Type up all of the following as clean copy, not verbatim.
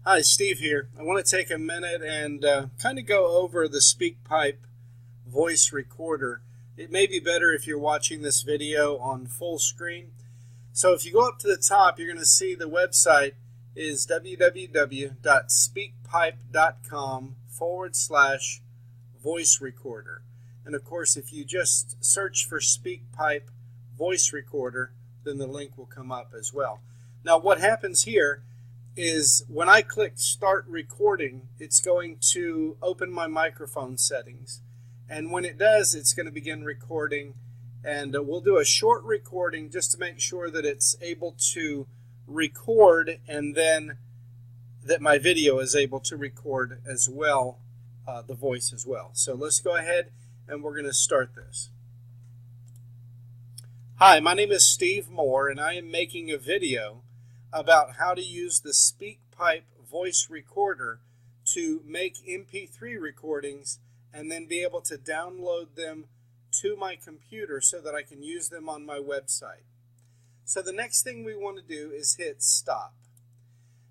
Hi, Steve here. I want to take a minute and kind of go over the Speakpipe voice recorder. It may be better if you're watching this video on full screen. So if you go up to the top, you're going to see the website is www.speakpipe.com/voice recorder. And of course, if you just search for Speakpipe voice recorder, then the link will come up as well. Now, what happens here is when I click start recording, it's going to open my microphone settings. And when it does, it's going to begin recording. And we'll do a short recording just to make sure that it's able to record and then that my video is able to record as well, the voice as well. So let's go ahead and we're going to start this. Hi, my name is Steve Moore and I am making a video about how to use the Speakpipe voice recorder to make MP3 recordings and then be able to download them to my computer so that I can use them on my website. So the next thing we want to do is hit stop.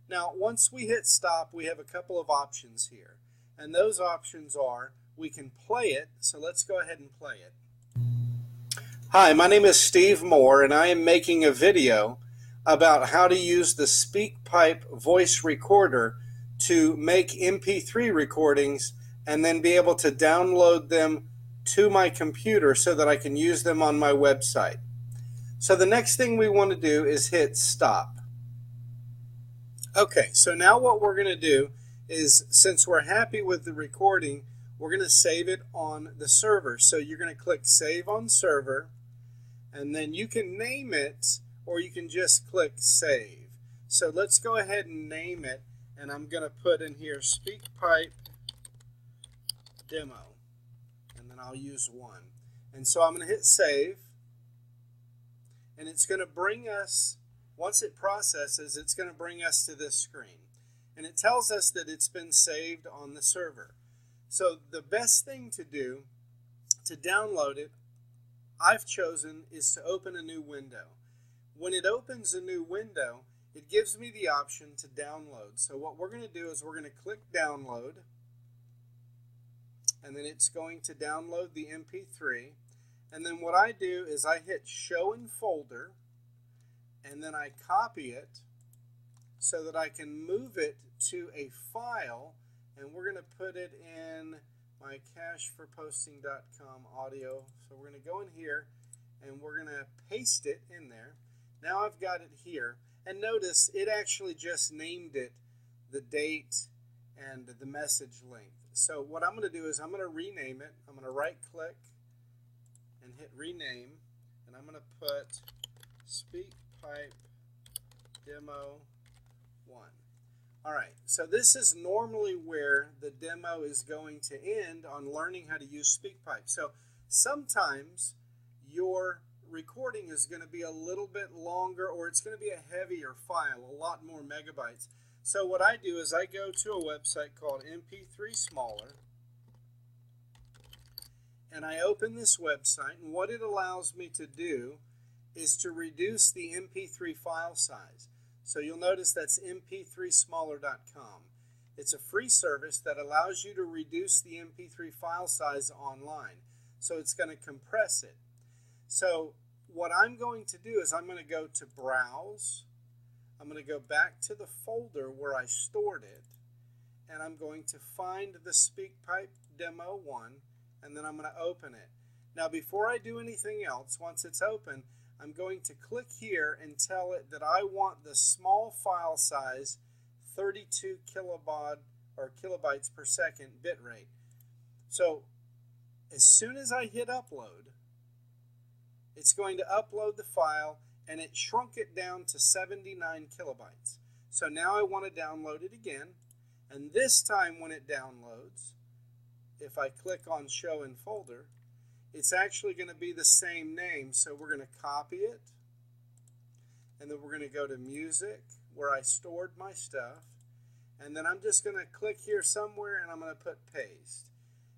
Now once we hit stop, we have a couple of options here, and those options are we can play it. So let's go ahead and play it. Hi, my name is Steve Moore and I am making a video about how to use the Speakpipe voice recorder to make MP3 recordings and then be able to download them to my computer so that I can use them on my website. So the next thing we want to do is hit stop. Okay, so now what we're going to do is, since we're happy with the recording, we're going to save it on the server. So you're going to click Save on Server, and then you can name it or you can just click Save. So let's go ahead and name it, and I'm going to put in here Speakpipe Demo, and then I'll use 1. And so I'm going to hit Save, and it's going to bring us, once it processes, it's going to bring us to this screen. And it tells us that it's been saved on the server. So the best thing to do to download it, I've chosen, is to open a new window. When it opens a new window, it gives me the option to download. So what we're going to do is we're going to click download, and then it's going to download the MP3. And then what I do is I hit show in folder, and then I copy it so that I can move it to a file, and we're going to put it in my cacheforposting.com audio. So we're going to go in here and we're going to paste it in there. Now I've got it here, and notice it actually just named it the date and the message length. So what I'm going to do is I'm going to rename it. I'm going to right click and hit rename, and I'm going to put Speakpipe Demo 1. Alright, so this is normally where the demo is going to end on learning how to use Speakpipe. So sometimes your recording is going to be a little bit longer, or it's going to be a heavier file, a lot more megabytes. So what I do is I go to a website called MP3 Smaller, and I open this website, and what it allows me to do is to reduce the MP3 file size. So you'll notice that's mp3smaller.com. It's a free service that allows you to reduce the MP3 file size online. So it's going to compress it. So what I'm going to do is I'm going to go to Browse. I'm going to go back to the folder where I stored it, and I'm going to find the Speakpipe Demo 1, and then I'm going to open it. Now before I do anything else, once it's open, I'm going to click here and tell it that I want the small file size 32 kilobytes per second bitrate. So as soon as I hit upload, it's going to upload the file, and it shrunk it down to 79 kilobytes. So now I want to download it again, and this time when it downloads, if I click on show in folder, it's actually going to be the same name. So we're going to copy it, and then we're going to go to music where I stored my stuff, and then I'm just going to click here somewhere and I'm going to put paste.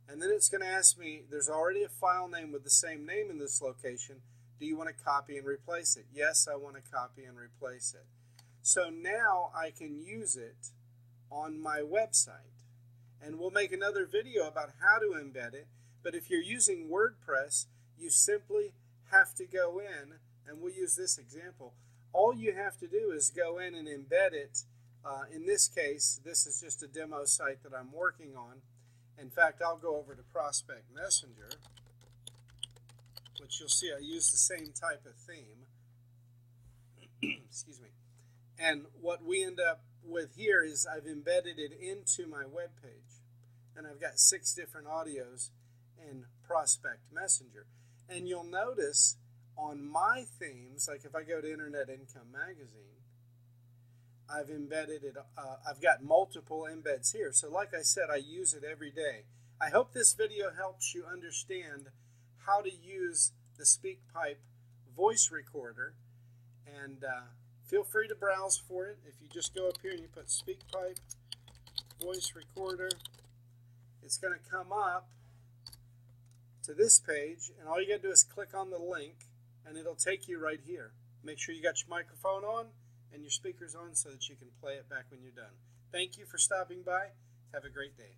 And then it's going to ask me, there's already a file name with the same name in this location. Do you want to copy and replace it? Yes, I want to copy and replace it. So now I can use it on my website. And we'll make another video about how to embed it. But if you're using WordPress, you simply have to go in, and we'll use this example. All you have to do is go in and embed it. In this case, this is just a demo site that I'm working on. In fact, I'll go over to Prospect Messenger, which you'll see I use the same type of theme. Excuse me. And what we end up with here is I've embedded it into my web page. And I've got 6 different audios in Prospect Messenger. And you'll notice on my themes, like if I go to Internet Income Magazine, I've embedded it, I've got multiple embeds here. So like I said, I use it every day. I hope this video helps you understand how to use the Speakpipe voice recorder. And feel free to browse for it. If you just go up here and you put Speakpipe voice recorder, it's going to come up to this page, and all you got to do is click on the link, and it'll take you right here. Make sure you got your microphone on and your speakers on so that you can play it back when you're done. Thank you for stopping by. Have a great day.